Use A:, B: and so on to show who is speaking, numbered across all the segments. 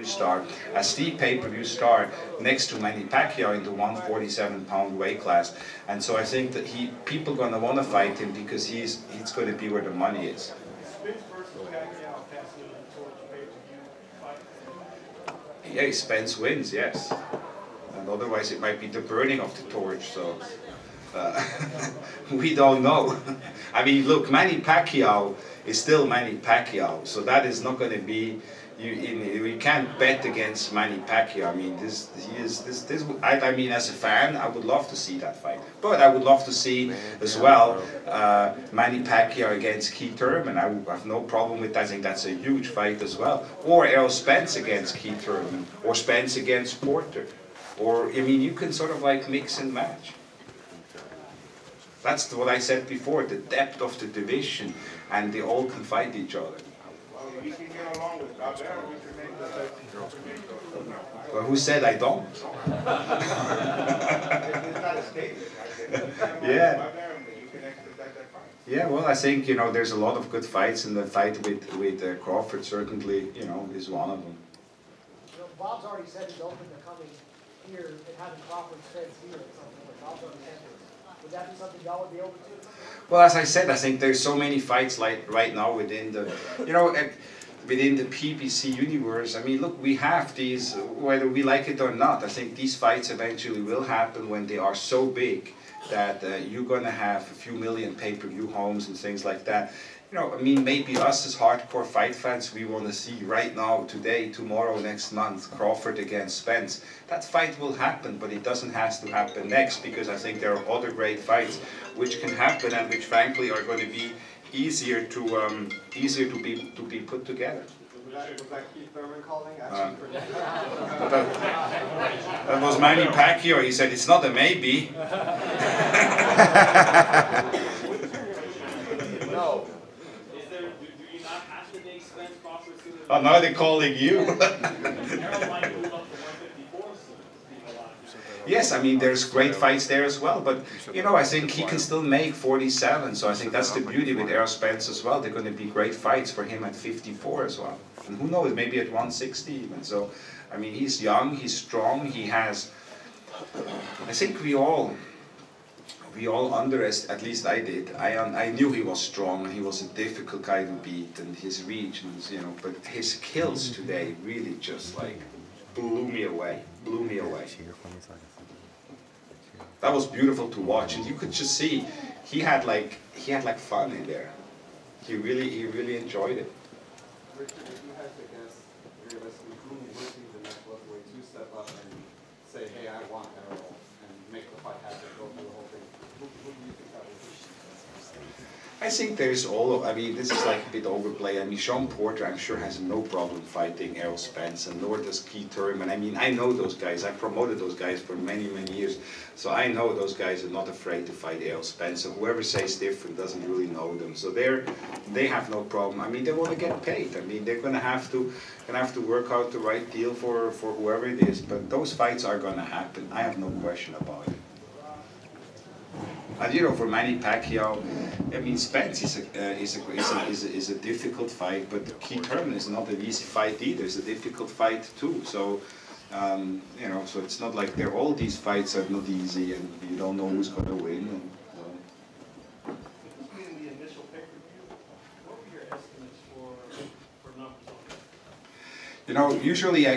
A: star, a steep pay-per-view star next to Manny Pacquiao in the 147-pound weight class. And so I think that people are going to want to fight him because he's going to be where the money is. Yeah, Spence wins, yes. And otherwise it might be the burning of the torch, so we don't know. I mean, look, Manny Pacquiao is still Manny Pacquiao, so that is not going to be, you can't bet against Manny Pacquiao. I mean, I mean, as a fan, I would love to see that fight. But I would love to see as well Manny Pacquiao against Keith Thurman. I have no problem with that. I think that's a huge fight as well. Or Errol Spence against Keith Thurman, or Spence against Porter. Or, I mean, you can sort of like mix and match. That's what I said before, the depth of the division, and they all can fight each other. Well, who said I don't? Yeah. Yeah, well, I think, you know, there's a lot of good fights, and the fight with Crawford certainly, you know, is one of them.
B: You know, Bob's already said he's open to coming here and having Crawford Spence here at some point. Bob's already said this. Would that be something y'all would be open to?
A: Well, as I said, I think there's so many fights like right now within the, you know, within the PBC universe. I mean, look, we have these, whether we like it or not. I think these fights eventually will happen when they are so big that you're going to have a few million pay-per-view homes and things like that. You know, I mean, maybe us as hardcore fight fans, we want to see right now, today, tomorrow, next month, Crawford against Spence. That fight will happen, but it doesn't have to happen next, because I think there are other great fights which can happen and which, frankly, are going to be easier to be put together.
C: Was that Keith Thurman calling?
A: That was Manny Pacquiao. He said it's not a maybe.
C: No.
A: Oh, now they're calling you. Yes, I mean, there's great fights there as well, but, you know, I think he can still make 47, so I think that's the beauty with Errol Spence as well. They're going to be great fights for him at 54 as well. And who knows, maybe at 160 even. So, I mean, he's young, he's strong, he has, I think we all underestimated, at least I did. I knew he was strong, and he was a difficult guy to beat, and his reach, and, you know, but his kills today really just like blew me away, That was beautiful to watch, and you could just see he had like fun in there. He really enjoyed it.
C: Richard, if you had to guess, realistically, who would be the next welterweight to step up and say, hey, I want Errol, and make the fight happen, go through the whole thing, who do you think that would be?
A: I think there's I mean, this is like a bit overplayed. I mean, Sean Porter, I'm sure, has no problem fighting Errol Spence, and nor does Keith Thurman. I mean, I know those guys. I promoted those guys for many years. So I know those guys are not afraid to fight Errol Spence. So whoever says different doesn't really know them. So they have no problem. I mean, they want to get paid. I mean, they're going to have to work out the right deal for whoever it is. But those fights are going to happen. I have no question about it. And, you know, for Manny Pacquiao, I mean, Spence is a difficult fight, but Keith Thurman is not an easy fight either. It's a difficult fight too. So, you know, so it's not like all these fights are not easy, and you don't know who's going to win. And,
D: In the initial pay-per-view, what were your estimates for numbers?
A: you know, usually I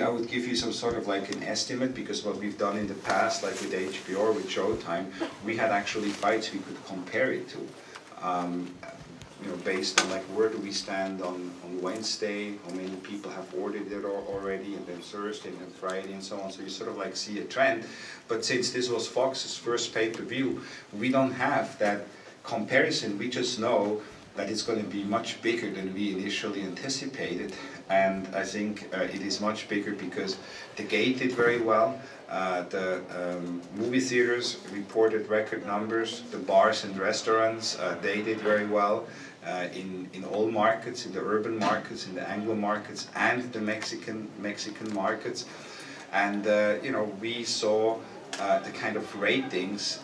A: would give you some sort of like an estimate, because what we've done in the past, like with HBO or with Showtime, we had actually fights we could compare it to. You know, based on like where do we stand on Wednesday, how many people have ordered it already, and then Thursday and then Friday and so on. So you sort of like see a trend. But since this was Fox's first pay-per-view, we don't have that comparison. We just know that it's going to be much bigger than we initially anticipated, and I think it is much bigger because the gate did very well, the movie theaters reported record numbers, the bars and restaurants, they did very well in all markets, in the urban markets, in the Anglo markets, and the Mexican markets, and you know, we saw the kind of ratings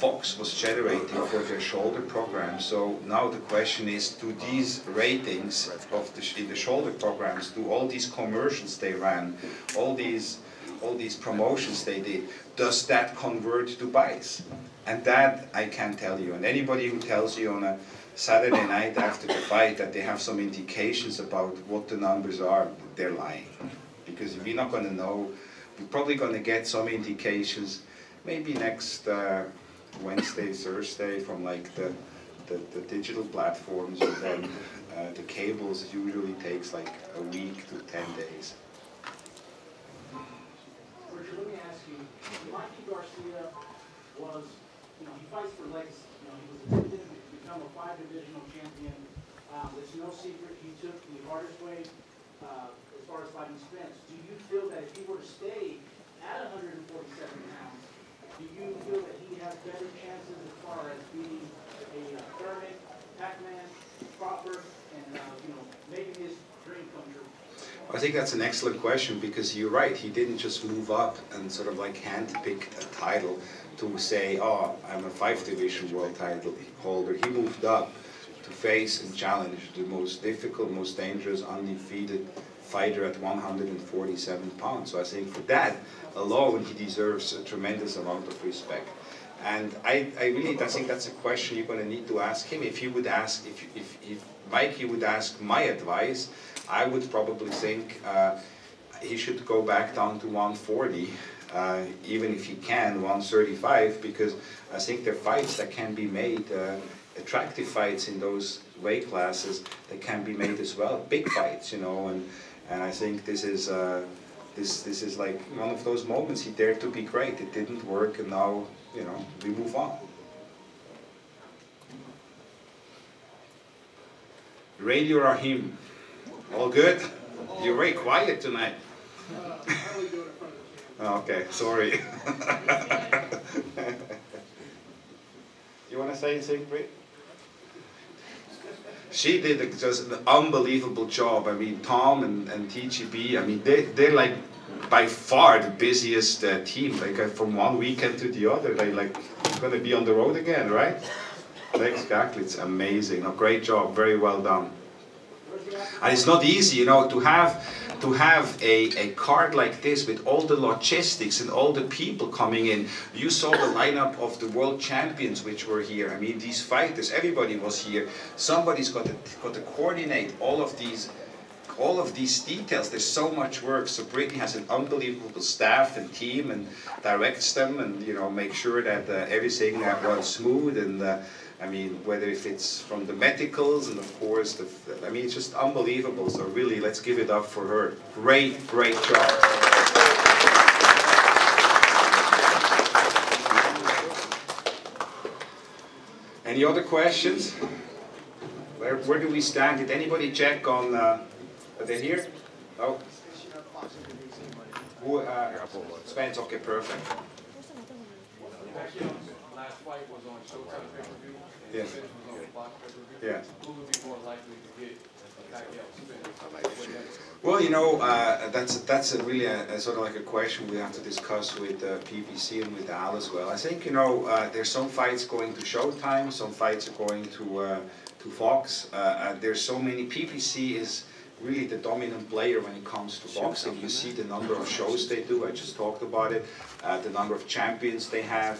A: Fox was generating for their shoulder program. So now the question is, do these ratings of in the shoulder programs, do all these commercials they ran, all these promotions they did, does that convert to buys? And that I can tell you. And anybody who tells you on a Saturday night after the fight that they have some indications about what the numbers are, they're lying. Because we're not going to know. We're probably going to get some indications maybe next Wednesday, Thursday from like the digital platforms, and then the cables usually takes like a week to 10 days.
E: Richard, let me ask you, Mikey Garcia was, he fights for legacy. He was attempting to become a 5-divisional champion. It's no secret he took the hardest way as far as fighting Spence. Do you feel that if he were to stay at 147 pounds, do you feel that he has better chances as far as being a Thurman, Pac-Man, Crawford, and making his dream come true?
A: I think that's an excellent question, because you're right, he didn't just move up and sort of like hand-pick a title to say, oh, I'm a 5-division world title holder. He moved up to face and challenge the most difficult, most dangerous, undefeated fighter at 147 pounds. So I think for that alone, he deserves a tremendous amount of respect. And I think that's a question you're going to need to ask him. If he would ask, if Mikey would ask my advice, I would probably think he should go back down to 140, even if he can, 135, because I think there are fights that can be made, attractive fights in those weight classes that can be made as well, big fights, and I think this is like one of those moments. He dared to be great. It didn't work, and now, we move on. Radio Rahim. All good? You're very quiet tonight. Okay, sorry. You want to say anything, Brit? She did just an unbelievable job. I mean, Tom and TGB, I mean, they're like by far the busiest team. Like from one weekend to the other, they like going to be on the road again, right? Exactly, it's amazing. A great job, very well done. And it's not easy, to have a card like this with all the logistics and all the people coming in. You saw the lineup of the world champions which were here. I mean, these fighters, everybody was here. Somebody's got to coordinate all of these details. There's so much work. So Brittany has an unbelievable staff and team and directs them, and make sure that everything runs smooth. And I mean, whether if it's from the medicals and of course I mean, it's just unbelievable. So really, let's give it up for her. Great job. Any other questions? Where do we stand? Did anybody check on? Are they here? Oh. Who? Spence. Okay, perfect.
C: Actually, last fight was on Showtime pay-per-view, and
A: Yes.
C: Spence was on Block pay-per-view.
A: Yeah.
C: Who would be more likely to get Pacquiao Spence?
A: Well, that's really a sort of like a question we have to discuss with PBC and with Al as well. I think there's some fights going to Showtime, some fights are going to Fox. There's so many. PBC is really the dominant player when it comes to boxing. You see the number of shows they do, I just talked about it, the number of champions they have.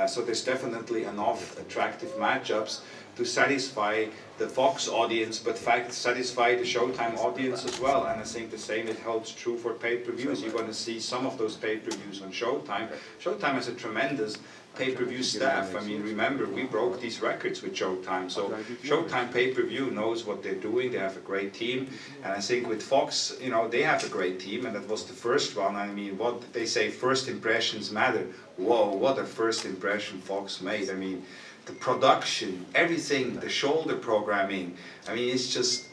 A: So there's definitely enough attractive matchups to satisfy the Fox audience, but satisfy the Showtime audience as well. And I think the same, it holds true for pay-per-views. You're going to see some of those pay-per-views on Showtime. Showtime has a tremendous pay-per-view staff. I mean, remember, we broke these records with Showtime. So Showtime pay-per-view knows what they're doing. They have a great team. And I think with Fox, they have a great team, and that was the first one. I mean, what they say, first impressions matter. Whoa, what a first impression Fox made. I mean, the production, everything, the shoulder programming. I mean, it's just.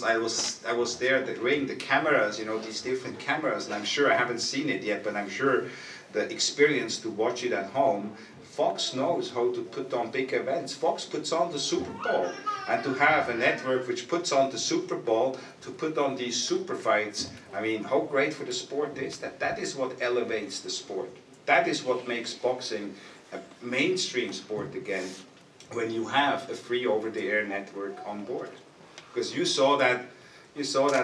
A: I was there at the ring, the cameras, these different cameras, and I'm sure I haven't seen it yet, but I'm sure the experience to watch it at home. Fox knows how to put on big events. Fox puts on the Super Bowl, and to have a network which puts on the Super Bowl, to put on these super fights. I mean, how great for the sport is that? That is what elevates the sport. That is what makes boxing a mainstream sport again when you have a free over-the-air network on board. Because you saw that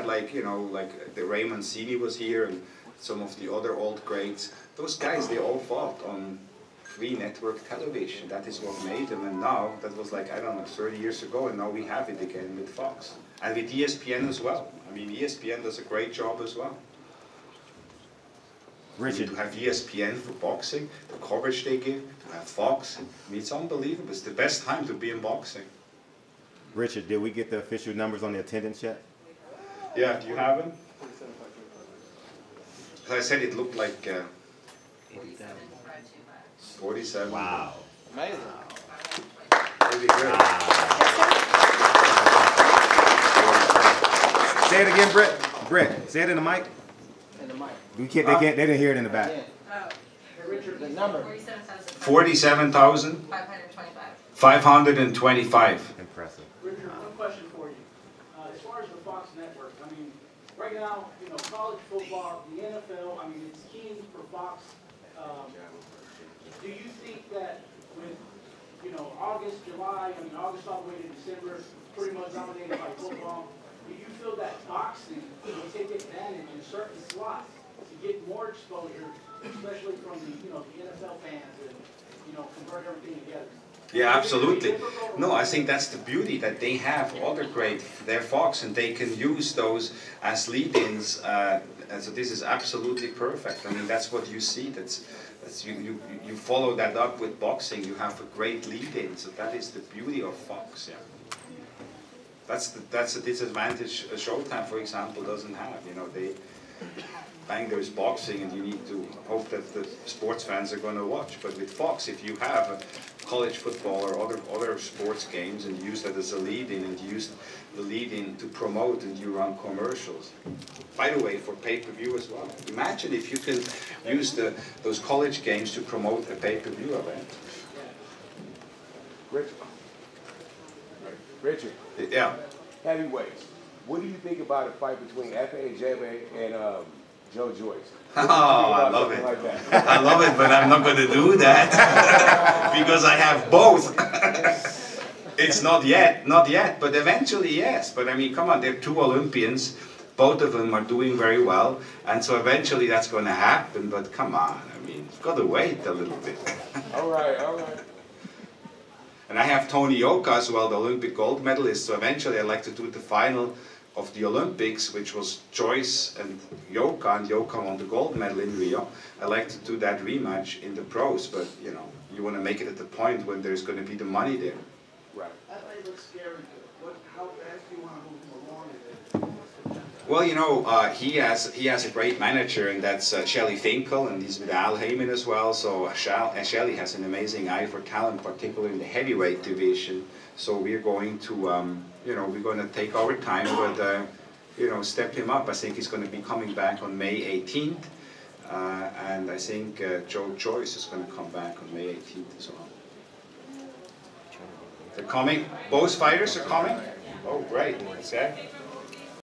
A: like, you know, like the Ray Mancini was here and some of the other old greats. Those guys, they all fought on free network television. That is what made them. And now, that was like, I don't know, 30 years ago, and now we have it again with Fox. And with ESPN as well. I mean, ESPN does a great job as well.
F: Richard.
A: To have ESPN for boxing, the coverage they give, to have Fox, I mean, it's unbelievable. It's the best time to be in boxing.
F: Richard, did we get the official numbers on the attendance yet?
A: Yeah, do you have them? As I said, it looked like 47.
F: Wow.
C: Amazing.
A: Pretty good.
F: Say it again, Brett. Brett, say it in the mic.
B: In the mic.
F: They didn't hear it in the back.
B: Hey, Richard, the number.
A: 47,525.
F: Impressive.
E: Richard, one question for you. As far as the Fox network, I mean, right now, you know, college football, the NFL, I mean, it's key for Fox. Do you think that with, you know, August, July, I mean, August all the way to December, pretty much dominated by football, do you feel that boxing will take advantage in certain slots to get more exposure, especially from the, you know, the NFL fans and, you know, convert everything together?
A: Yeah, absolutely. No, I think that's the beauty, that they have other great, they're Fox, and they can use those as lead-ins. And so this is absolutely perfect. I mean, that's what you see. That's you follow that up with boxing. You have a great lead-in. So that is the beauty of Fox. Yeah. That's a disadvantage Showtime, for example, doesn't have. You know, there's boxing, and you need to hope that the sports fans are going to watch. But with Fox, if you have a college football or other sports games and use that as a lead-in, and use the lead-in to promote, and you run commercials. By the way, for pay-per-view as well. Imagine if you can use those college games to promote a pay-per-view event.
G: Richard.
A: Yeah.
G: Heavyweights. What do you think about a fight between FAJB and Joe Joyce?
A: Oh, I love it.
G: Like that?
A: I love it, but I'm not going to do that because I have both. It's not yet, but eventually yes. But I mean, come on, they're two Olympians. Both of them are doing very well, and so eventually that's going to happen. But come on, I mean, you've got to wait a little bit.
G: All right, all right.
A: And I have Tony Yoka as well, the Olympic gold medalist. So eventually I'd like to do the final of the Olympics, which was Joyce and Yoka won the gold medal in Rio. I'd like to do that rematch in the pros, but you know, you want to make it at the point when there's going to be the money there.
G: Right.
E: That might look scary. How fast do you want to move him along?
A: Well, you know, he has a great manager, and that's Shelley Finkel, and he's with Al Heyman as well. So Shelley has an amazing eye for talent, particularly in the heavyweight division. So we're going to, you know, we're going to take our time, but you know, step him up. I think he's going to be coming back on May 18th, and I think Joe Joyce is going to come back on May 18th as well. They're coming. Both fighters are coming. Oh, great. Okay.